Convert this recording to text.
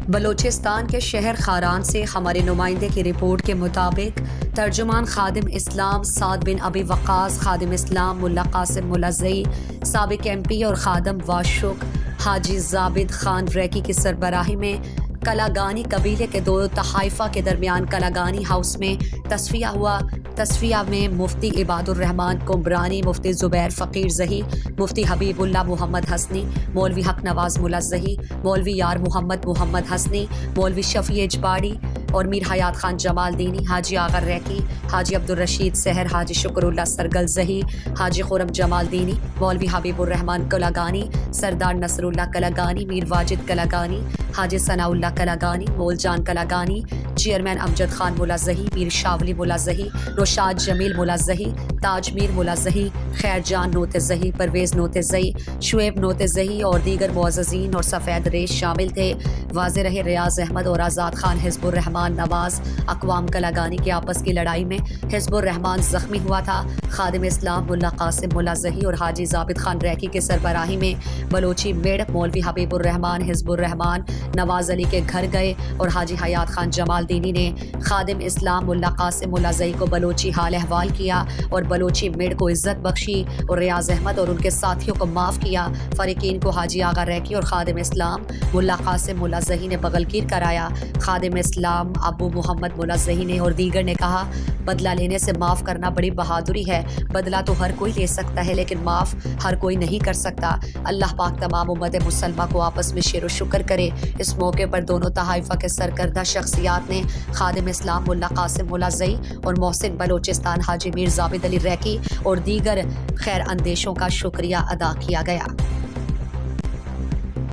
بلوچستان کے شہر خاران سے ہمارے نمائندے کی رپورٹ کے مطابق ترجمان خادم اسلام سعد بن ابی وقاص، خادم اسلام ملا قاسم ملازئی، سابق ایم پی اور خادم واشق حاجی زابد خان ریکی کی سربراہی میں کلاگانی قبیلے کے دو تحائف کے درمیان کلاگانی ہاؤس میں تصفیہ ہوا۔ تصفیہ میں مفتی عباد الرحمن کمبرانی، مفتی زبیر فقیر زہی، مفتی حبیب اللہ محمد حسنی، مولوی حق نواز ملازئی، مولوی یار محمد حسنی، مولوی شفیع اجباڑی اور میر حیات خان جمال دینی، حاجی آغا ریکی، حاجی عبدالرشید سحر، حاجی شکر اللہ سرگل زہی، حاجی خرم جمال دینی، مولوی حبیب الرحمن کلاگانی، سردار نصر اللہ کلاگانی، میر واجد کلاگانی، حاجی ثناء اللہ کلاگانی، مول جان کلاگانی، چیئرمین امجد خان ملازئی، میر شاولی ملازئی، نوشاد جمیل ملازئی، تاج میر ملازئی، خیر جان نوتزئی، پرویز نوتزئی، شعیب نوتزئی اور دیگر معززین اور سفید ریش شامل تھے۔ واضح رہے ریاض احمد اور آزاد خان حزب الرحمان نواز اقوام کلاگانی کے آپس کی لڑائی میں حزب الرحمان زخمی ہوا تھا۔ خادم اسلام ملا قاسم ملازئی اور حاجی زابد خان ریکی کے سربراہی میں بلوچی میڑ مولوی حبیب الرحمان حزب الرحمان نواز علی کے گھر گئے اور حاجی حیات خان جمال دینی نے خادم اسلام ملا قاسم ملازئی کو بلوچی حال احوال کیا اور بلوچی میڑ کو عزت بخشی اور ریاض احمد اور ان کے ساتھیوں کو معاف کیا۔ فریقین کو حاجی آغا ریکی اور خادم اسلام ملا قاسم ملازئی نے بغلگیر کرایا۔ خادم اسلام ابو محمد ملازئی نے اور دیگر نے کہا، بدلہ لینے سے معاف کرنا بڑی بہادری ہے۔ بدلہ تو ہر کوئی لے سکتا ہے لیکن معاف ہر کوئی نہیں کر سکتا۔ اللہ پاک تمام امت مسلمہ کو آپس میں شیر و شکر کرے۔ اس موقع پر دونوں تحائف کے سرکردہ شخصیات نے خادم اسلام ملا قاسم ملازئی اور محسن بلوچستان حاجی میر زابد علی ریکی اور دیگر خیر اندیشوں کا شکریہ ادا کیا گیا۔